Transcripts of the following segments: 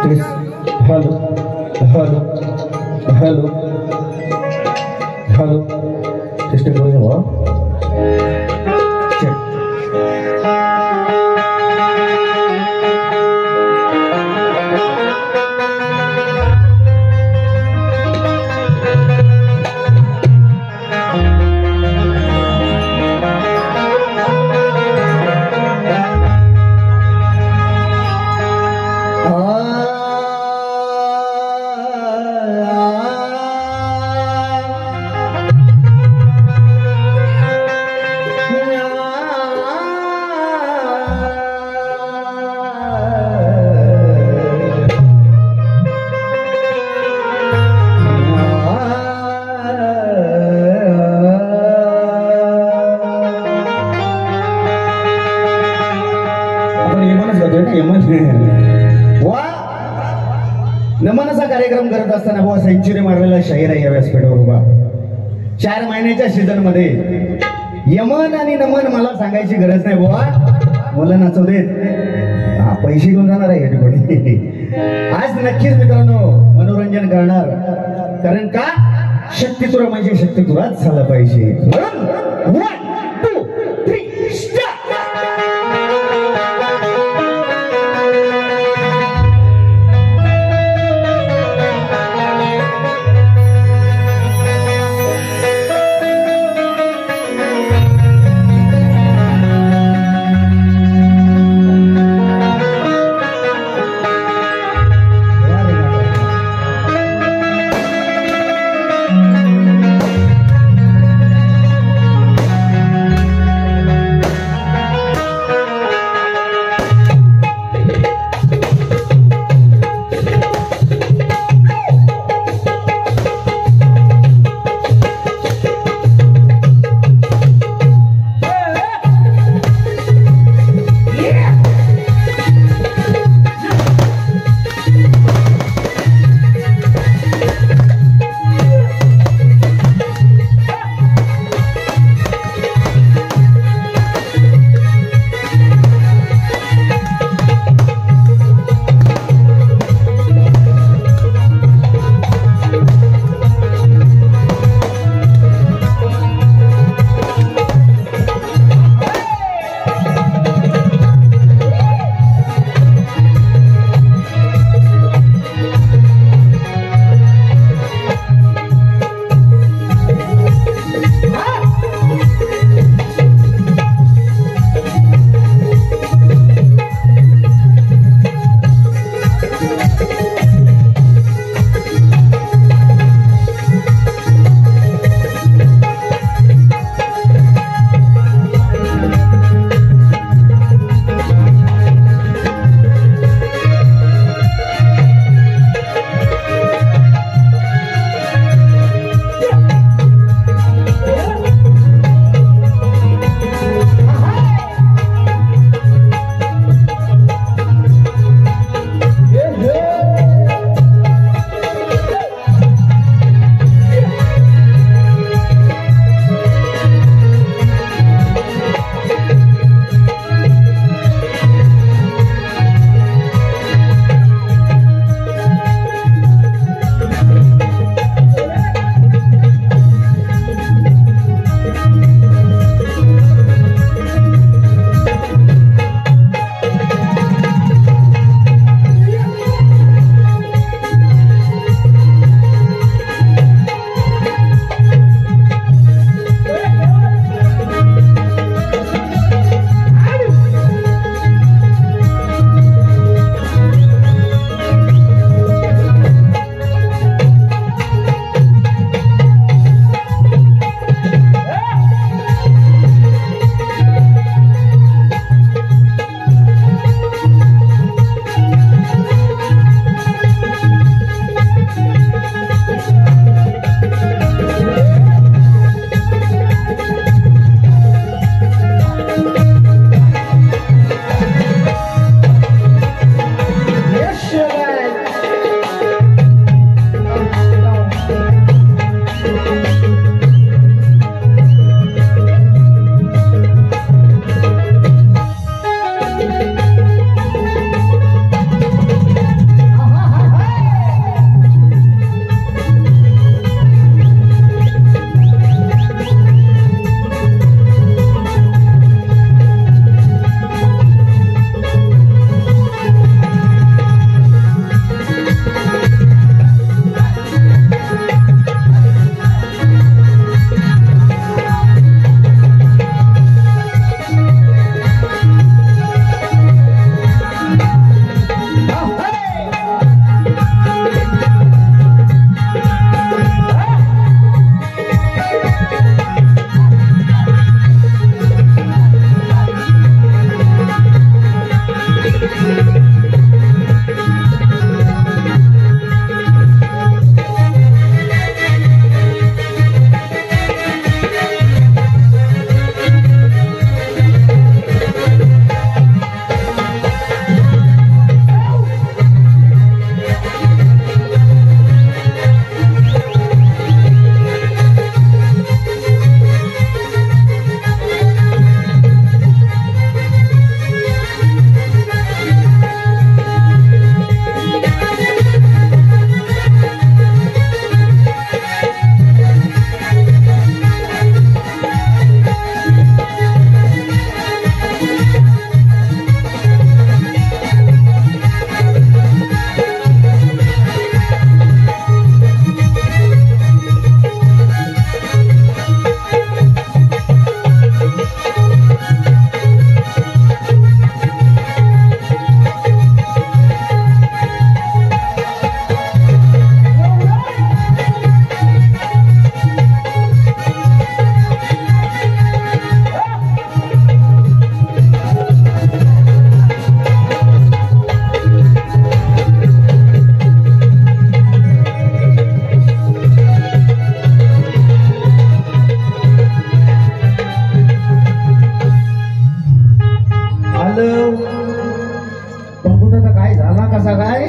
Hello hello hello hello test करूया बा check नमनाचा कार्यक्रम करत असताना बुवा सेंचुरी मारलेला शाहीर आहे या व्यासपीठावर उभा 4 महिन्याच्या सीझन मध्ये यमन आणि नमन मला सांगायची गरज नाही बुवा मला नाचव देत पैसे घेऊन जाणार आहे ठिकाणी आज नक्कीच मित्रांनो मनोरंजन करणार कारण का शक्तितुरा म्हणजे शक्तितुराच झाला पाहिजे म्हणून 1 2 3 स्टार्ट काय झाला कसा काय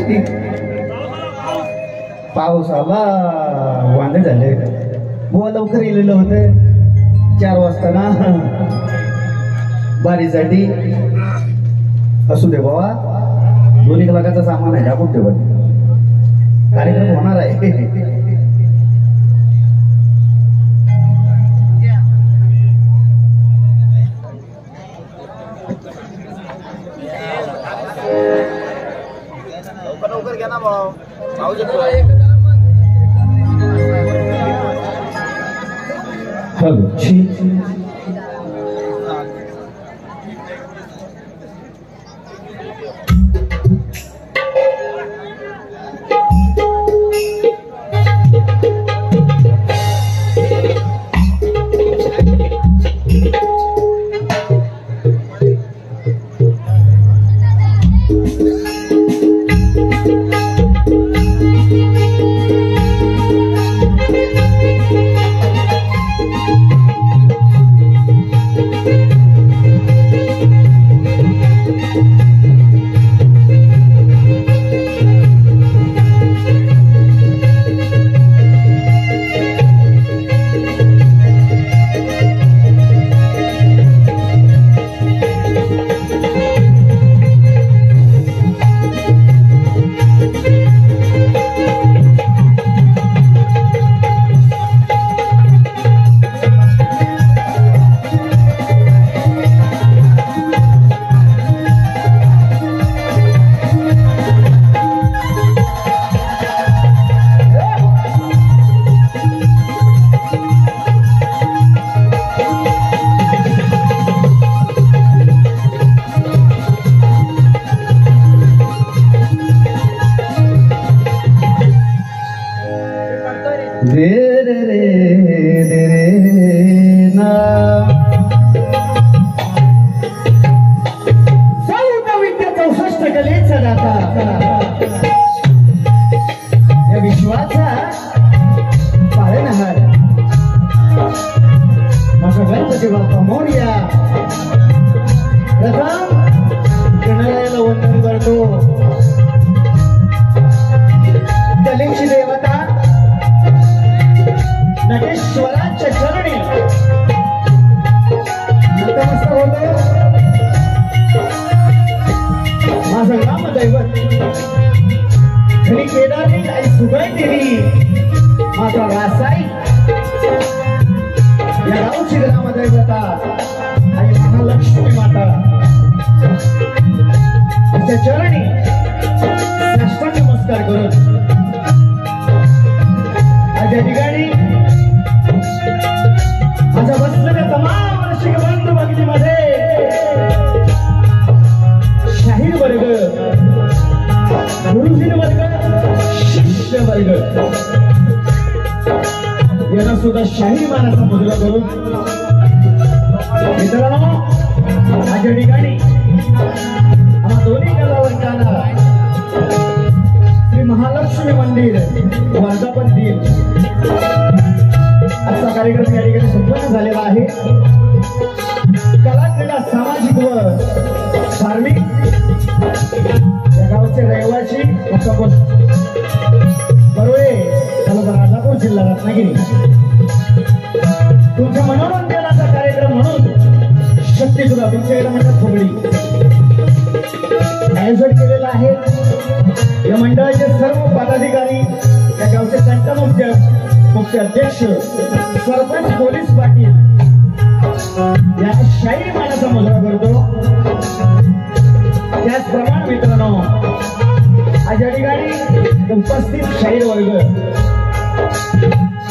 पाऊस आला वांदे झाले बुवा लवकर येलेलं होतं 4 वाजता ना बारीसाठी असू दे बाबा 2 लाखाचं सामान आहे टाकून ठेवा कार्यक्रम होणार आहे लवकर घ्या ना भाऊ सुद्धा शाही मानाचा मुजरा करून मित्रांनो माझ्या ठिकाणी आम्हा दोन्ही कलावंतांना श्री महालक्ष्मी मंदिर वर्धापन दिन असा कार्यक्रम या ठिकाणी संपन्न झालेला आहे। कला क्रीडा सामाजिक व धार्मिक या गावचे रहिवासी बरोळे तालुका राजापूर जिल्हा रत्नागिरी तुमच्या मनोरंजनाचा कार्यक्रम म्हणून शक्तीसुद्धा तुमच्याकडे म्हणतात थोबडी आयोजन केलेलं आहे। या मंडळाचे सर्व पदाधिकारी या गावचे तंटमुख्य मुख्य अध्यक्ष सरपंच पोलीस पाटील या शाही मानाचा मुजरा करतो। त्याचप्रमाणे मित्रांनो आज या ठिकाणी उपस्थित शाहीर वर्ग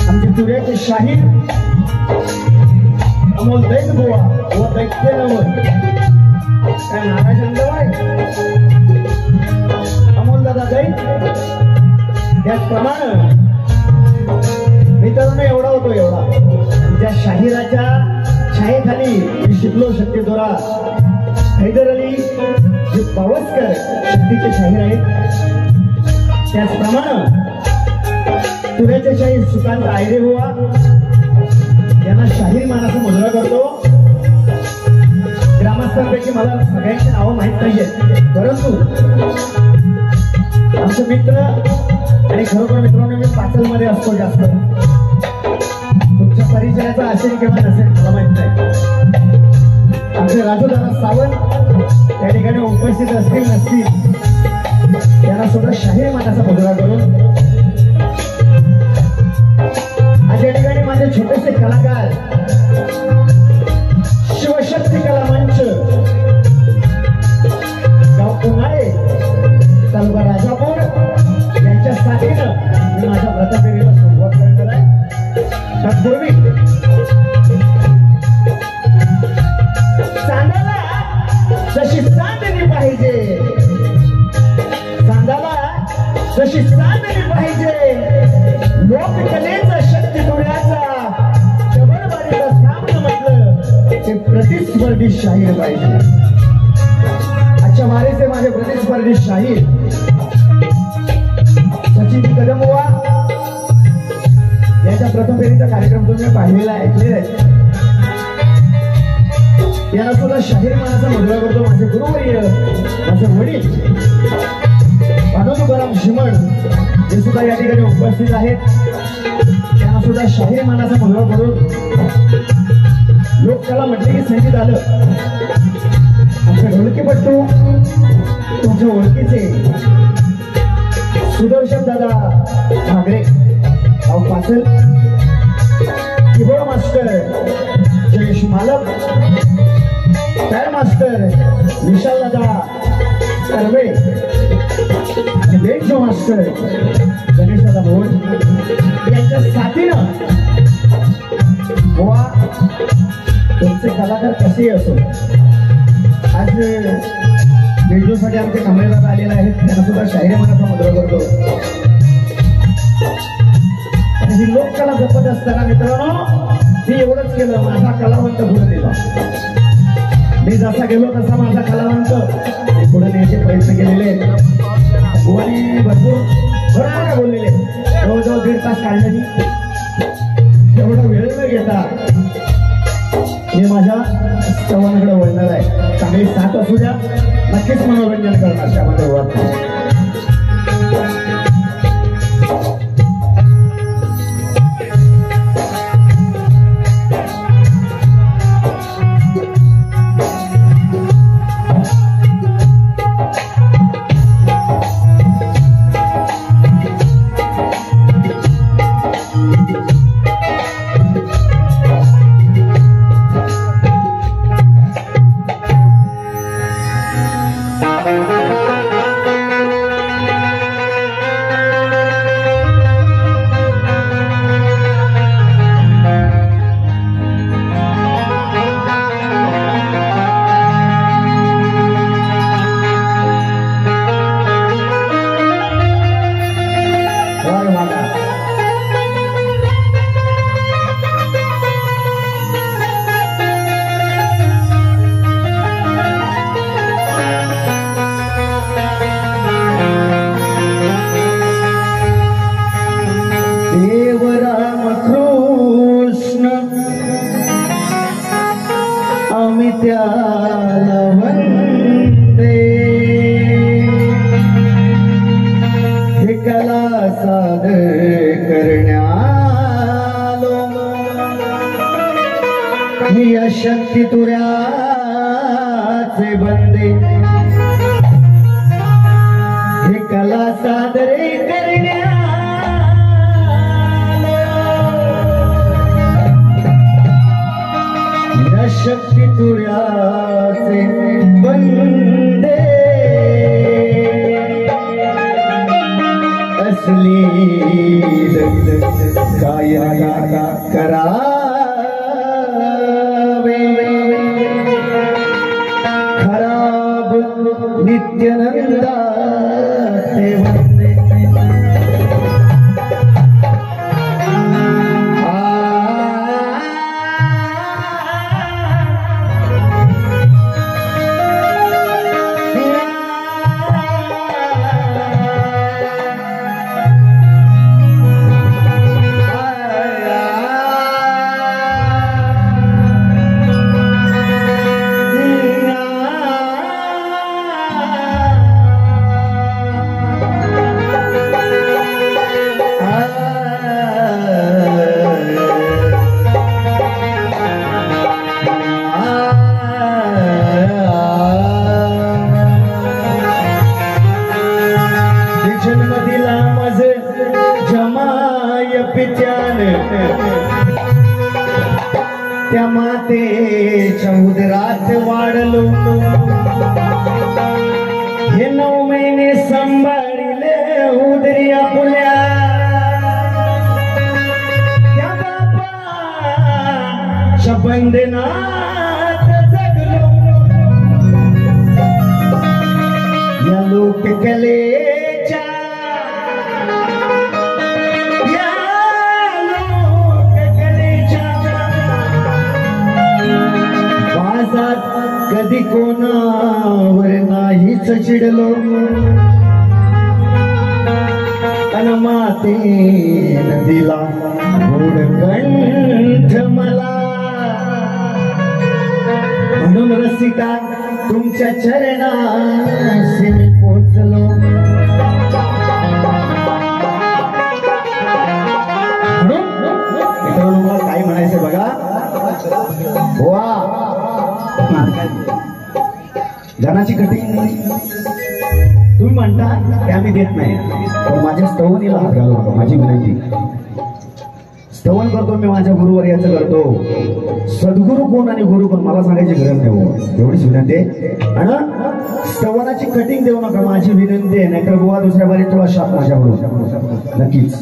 आमचे तुऱ्याचे शाहीर अमोल दैत बुवा व दैत्य नवल काय नाराज अंदवाय अमोल दादा दैत। त्याचप्रमाणे मित्रांनो एवढा होतो एवढा ज्या शाहिराच्या छायेखाली मी शिकलो शक्तीद्वारा हैदर अली जे पावसकर शक्तीचे शाहीर आहेत। त्याचप्रमाणे तुऱ्याचे शाहीर सुकांत आयरे बुवा यांना शाहीर मानाचा मुजरा करतो। ग्रामस्थांपैकी मला सगळ्यांची नावं माहीत नाहीये परंतु आमचे मित्र आणि खरोखर मित्रांनो मी पाचलमध्ये असतो जास्त. तुमच्या परिचयाचा असेल किंवा नसेल मला माहित नाही. आमचे राजूदादा सावंत त्या ठिकाणी उपस्थित असतील नसतील त्यांना सुद्धा शाहीर मानाचा मुजरा करून आज या ठिकाणी माझे छोटेसे कलाकार शिवशक्ती कला मंच गाव उन्हाळे तालुका राजापूर यांच्या साथीनं मी माझ्या व्रतफेरीला सुरुवात करणार आहे. तत्पूर्वी चांदाला जशी चांदणी पाहिजे, चांदाला जशी चांदणी पाहिजे, लोककलेचा शक्ती डोळ्याचा जबरबारीचा सामना म्हटलं ते प्रतिस्पर्धी शाहीर पाहिजे. आजच्या वारीचे माझे प्रतिस्पर्धी शाहीर सचिन कदमवा यांच्या प्रथम फेरीचा कार्यक्रम तुम्ही पाहिलेला ऐकलेला आहे. यांना सुद्धा शाहीर मानाचा मुजरा करतो माझे गुरुवर्य माझे वडील तुकाराम शिमण जे सुद्धा या ठिकाणी उपस्थित आहेत. त्यांना सुद्धा शाहीर मानाचा मुजरा करून लोककला म्हटले की संगीत आलं. आमचे ढोलकीपट्टू तुमच्या ओळखीचे सुदर्शन दादा ठाकरे गाव पाचल, कीबोर्ड मास्टर जयेश मालक, टायर मास्टर विशाल दादा कर्वे आणि बेंच मास्टर गणेश दादा भोर यांच्या साथीनं गोवा तुमचे कलाकार कसेही असो आज बेंजोसाठी आमचे कमळदादा आलेले आहेत. त्यांना सुद्धा शाहीर मनाचा मुजरा करतो. आणि ही लोककला जपत असताना मित्रांनो मी एवढंच केलं, माझा कलावंत पुढे दिला. मी जसा गेलो तसा माझा कलावंत पुढे न्यायचे प्रयत्न केलेले आणि भरपूर काय बोललेले. जवळजवळ 1.5 तास काढले मी. तेवढा वेळ न घेता मी माझ्या चव्हाणाकडे वळणार आहे. चांगली साथ असू द्या, नक्कीच मनोरंजन करणार त्यामध्ये वाटतं. त्याला वंदे हे कला सादर करण्यालो मी अशक्ती तुऱ्याचे बंदे हे कला सादर करण्यालो शक्ती तुऱ्याचे बंदे असली काय करावे खराब नित्यानंदा ते वंदे वाढलो हे 9 महिने सांभाळिले उदरिया पुल्या त्या बापाच्या बंधनात जगलो या लोककलेच्या कधी कोणावर नाहीच चिडलो अन मातेन दिला गोड कंठ मला म्हणून रसिका तुमच्या चरणाशी मी पोचलो मित्रांनो मला काय म्हणायचं बघा वा जनाची कटिंग तुम्ही म्हणता की आम्ही देत नाही पण माझ्या स्तवनीला हात घालू नका माझी विनंती स्तवन करतो मी माझ्या गुरुवर याचं करतो सद्गुरु कोण आणि गुरु कोण मला सांगायची गरज नाही हो एवढीच विनंती आहे आणि स्तवनाची कटिंग देऊ नका माझी विनंती आहे नाहीतर बुवा दुसऱ्या बारी तुला शाप माझ्याकडून नक्कीच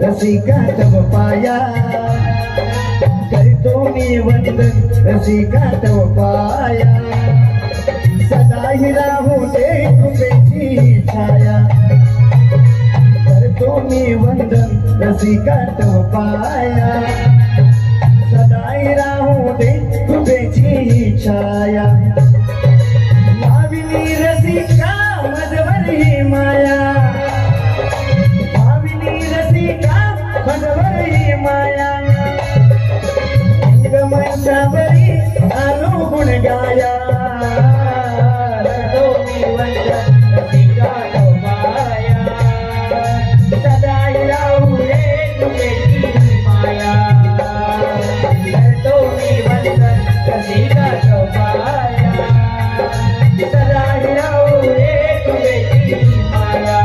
रसिका तव पाया करतो मी वंदन रसिका तव पाया सदा ही राहू दे कृपेची छाया करतो मी वंदन रसिका तव पाया सदा ही राहू दे कृपेची छाया भाविनी रसिका मजवर ही माया भगवरी माया गमचावरी आलो गुण गाया तो मी वंदन रसिका तव पाया सदा राहू रे तुझी माया तो मी वंदन रसिका तव पाया सदा राहू रे तुझी माया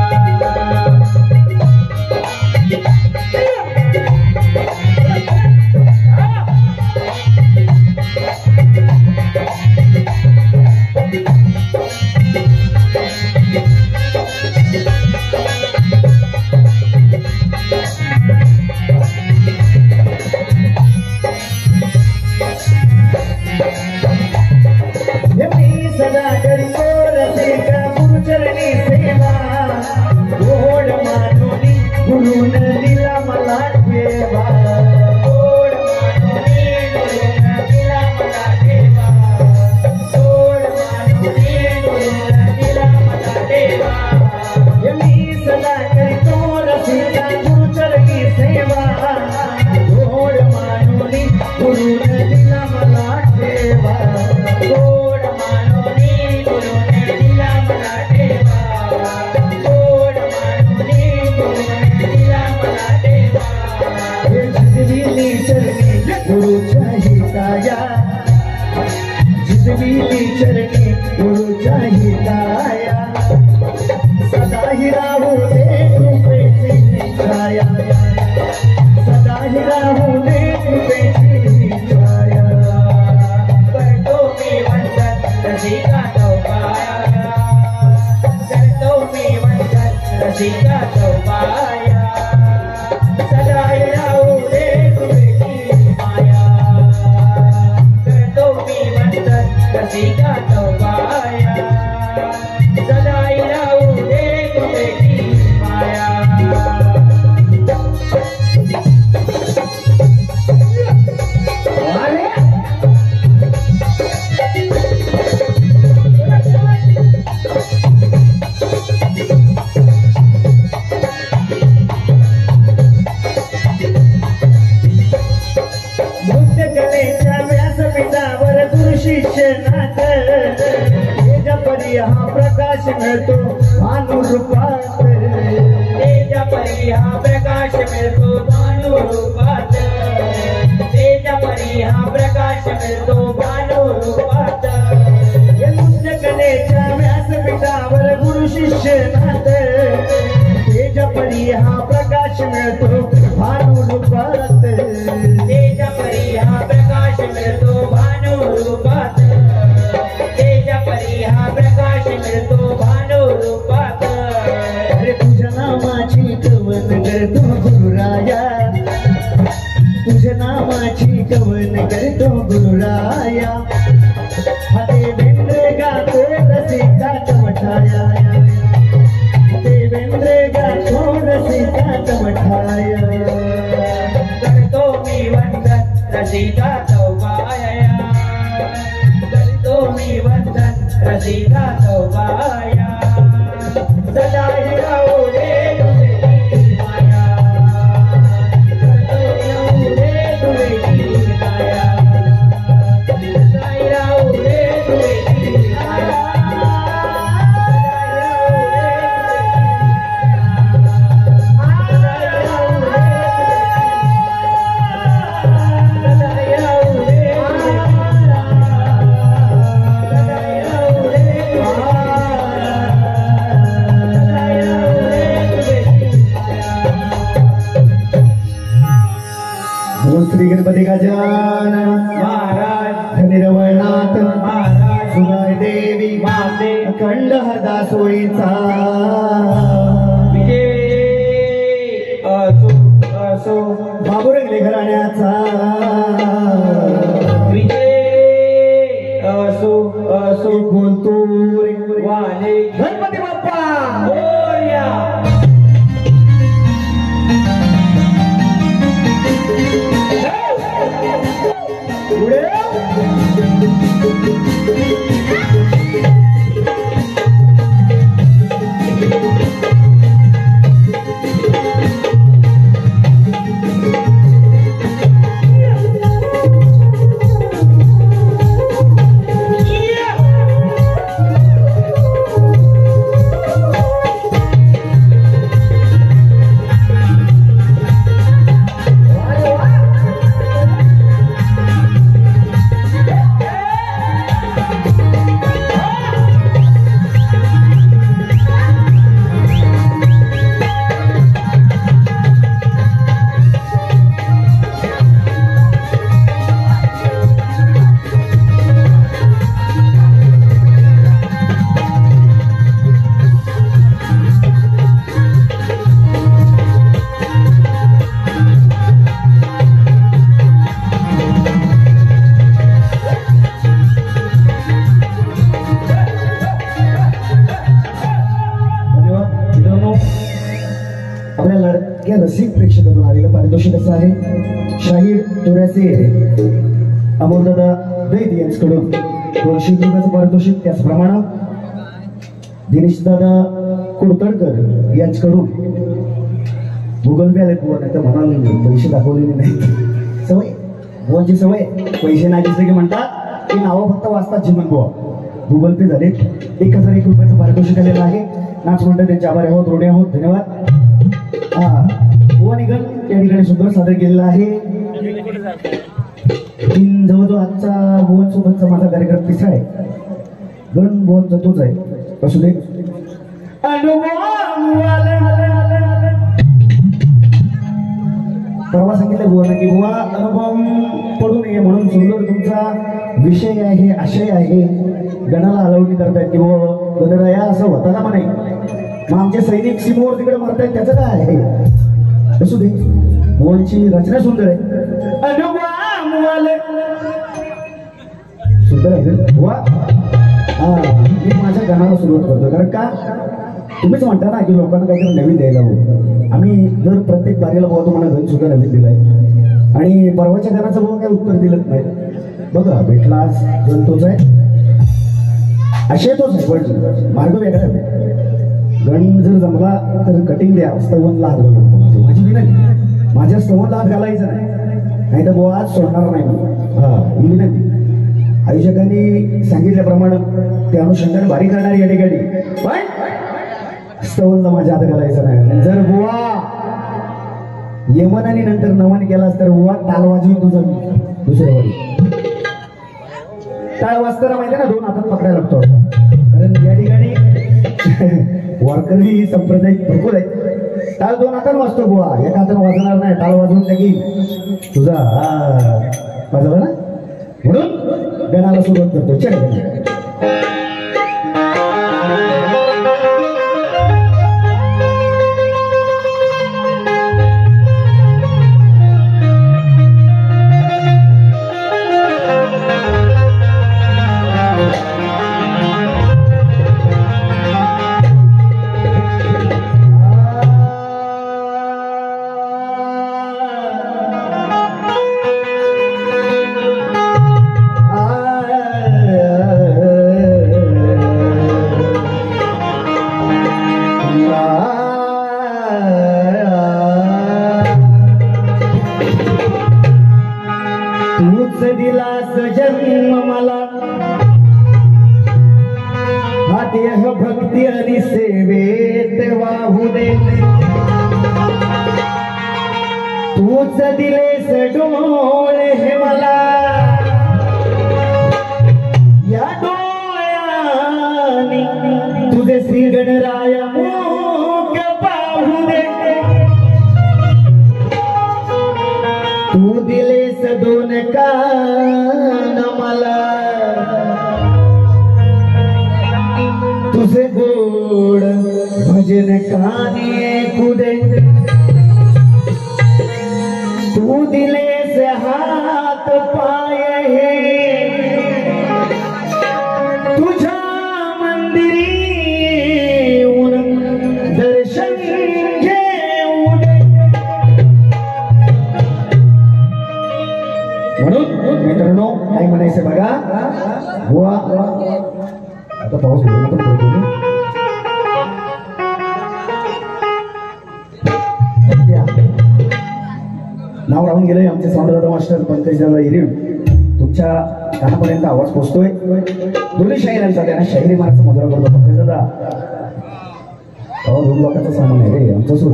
सदा करतो रसिका गुरुचरणी सेवा गोड मानोनी गुरुन दिला मला ठेवा गोड मानोनी गुरुन दिला मला ठेवा गोड मानोनी गुरुन दिला मला ठेवा मी सदा करतो रसिका गुरुचरणी सेवा गोड मानोनी गुरुन दिला मला ठेवा गोड गुरुच्या हिताया जिजवीली चरणी गुरुच्या हिताया सदा ही राहू दे कृपेची छाया सदा ही राहू दे कृपेची छाया करतो मी वंदन रसिका तव पाया करतो मी वंदन रसिका तव पाया सदा ही राहू दे रसिका तव पाया सदा राहू दे परी हा प्रकाश मिळतो भानू रूपात तेजपरी हा प्रकाश मिळतो भानू रूपात कलेच्या व्यासपीठावर गुरु शिष्य नात तेजपरी हा प्रकाश मिळतो भानू रूपात तेजपरी हा प्रकाश मिळतो भानू रूपात तेजपरी हा प्रकाश मिळतो भानू रूपात अरे तुझ्या नामाची कवन करतो गुरुराया तुझ्या नामाची कवन करतो गुरुराया देवेंद्र गातो रसिका चमठाया देवेंद्र गातो रसिका चमठाया करतो मी वंदन रसिका चौबाया करतो मी वंदन रसिका चौबाया सदा राहू रे तुझी माया करतो रे तुझी माया सदा राहू रे तुझी माया श्री गणपती गजानन महाराज निरवळनाथ महाराज सुनाय देवी माते अखंड हरदा सोयीचा विजय असो असो बाबुरंगले घराण्याचा विजय असो असो बोलतो वाले गणपती बाप्पा मोरया पुढे आपल्या लाडक्या रसिक प्रेक्षकातून आलेलं पारितोषिक असं आहे शाहीर दोऱ्याचे अमोलदादा दैत यांच्याकडून 200 रुपयाचं पारितोषिक त्याचप्रमाणे दिनेश दादा कुडतडकर यांच्याकडून गुगल पे आले बुवा नाही तर म्हणाल पैसे दाखवलेले नाही सवय बुवांची सवय पैसे नाही दिसले की म्हणतात की नावं फक्त वाचतात जीवन बुवा गुगल पे झाले 1001 रुपयाचं पारितोषिक आलेलं आहे नाच म्हणतात त्यांचे आभार आहोत ऋणी आहोत धन्यवाद हा बुवा निगल या ठिकाणी सुंदर सादर केलेला आहे जवळजवळ आजचा बुवांसोबतचा माझा कार्यक्रम तिसरा आहे गण बुवांचा तोच आहे असू दे परवा सांगितलं बुवानं की बुवा अनुभव पडू नये म्हणून सुंदर तुमचा विषय आहे आशय आहे गणाला अलावणी करतायत की बुवा गणराया असं होता का म्हणे मग आमचे सैनिक सीमेवर तिकडे मरतायत त्याचं काय आहे असू दे बुवांची रचना सुंदर आहे सुंदर आहे बुवा हा मी माझ्या गाण्याला सुरुवात करतो कारण का तुम्हीच म्हणता ना की लोकांना काहीतरी नवीन द्यायला हवं आम्ही जर प्रत्येक बारीला बुवा तुम्हाला गण सुद्धा नवीन दिलाय आणि परवाच्या गाण्याचं बुवा काही उत्तर दिलंच नाही बघा भेटला आज गण तोच आहे असे तोच आहे पण मार्ग वेगळा आहे गण जर जमला तर कटिंग द्या स्तवनला हात घालू माझी विनंती माझ्या स्तवनला हात घालायचं नाही तर बुवा आज सोडणार नाही हा ही विनंती आयोजकांनी सांगितल्याप्रमाणे त्या अनुषंगाने भारी करणारी या ठिकाणी पण स्तवनला माझ्या हात घालायचं नाही जर बुवा यमन आणि नंतर नमन केलास तर बुवा टाळ वाजवी तुझं दुसऱ्या वाडी टाळ वाजताना माहिती ना 2 हातात पकडायला लागतो कारण या ठिकाणी वारकरी संप्रदाय भरपूर आहेत टाळ 2 हातात वाजतो बुवा एका हाताने वाजणार नाही टाळ वाजवून टाकी तुझा वाजवला ना म्हणून गणाला सुरुवात करतो चल तूच दिलास जन्म मला हा देह भक्ती आणि सेवेत वाहू दे तूच दिलेस डोळे हे मला या डोळ्यानी तुझे श्री गणराय मुख पाहू दे तू दिलेस 2 कान मला तुझे गोड भजन कानी ऐकू दे तू दिलेस हात पाय हे तुझ्या मंदिरी येऊन दर्शन घेऊ दे म्हणून मित्रांनो काय म्हणायचं बघा बुवा आता पाऊस पडतो नाव राहून गेलंय आमचे साऊंडदादा मास्टर पंकजदादा हिरीव तुमच्या कानापर्यंत आवाज पोचतोय दोन्ही शाहिरांचा त्यांना शाहिरी मार्गचा मुजरा करतो पंकजदादा अहो 2 लोकांचं सामान आहे रे आमचं सोड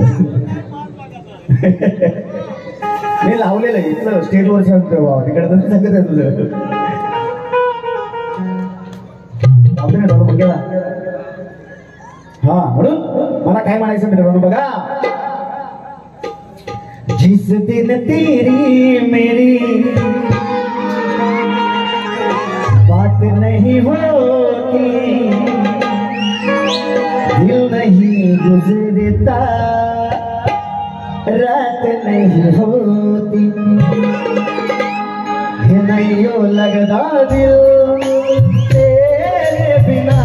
मी लावलेलं आहे इथलं स्टेजवर सांगतो तिकडे तर सांगत आहे तुझं आपण नाही झालं गेला हा म्हणून मला काय म्हणायचं मित्रांनो बघा जिस दिन तेरी मेरी बात नहीं होती दिल नहीं गुजरता रात नहीं होती नहीं लगता दिल तेरे बिना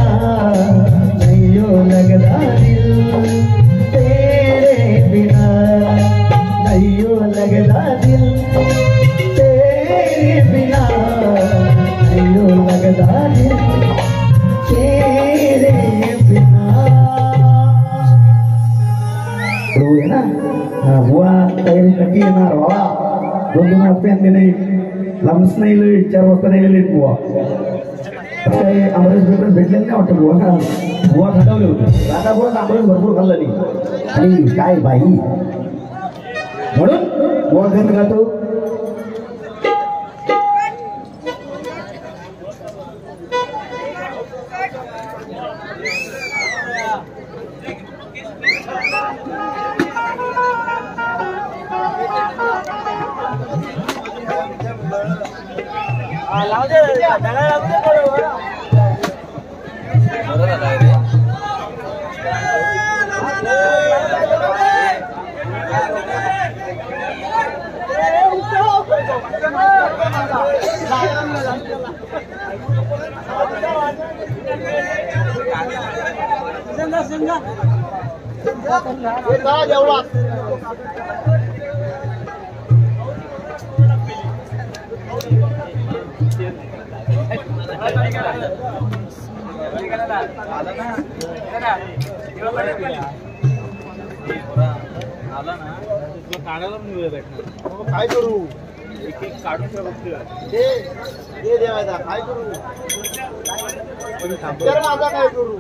नहीं लगता दिल तेरे बिना नहीं लगता दिल तेरे बिना नहीं लगता दिल तेरे बिना है ना हाँ बुआ तयारी नक्की येणार बाबा 2 दिवस पेन नाही लांबच नाही लई 4 वाजता नाही लेट बुवा काय आमरस भेटले नाही वाटतं बुवा बुवा खटावले होते राधा बुवा आमरस भरपूर खाल्लं नाही आणि काय बाई म्हणून बुवा गंध गातो काय करू काढून देवायचा काय करू माझा काय करू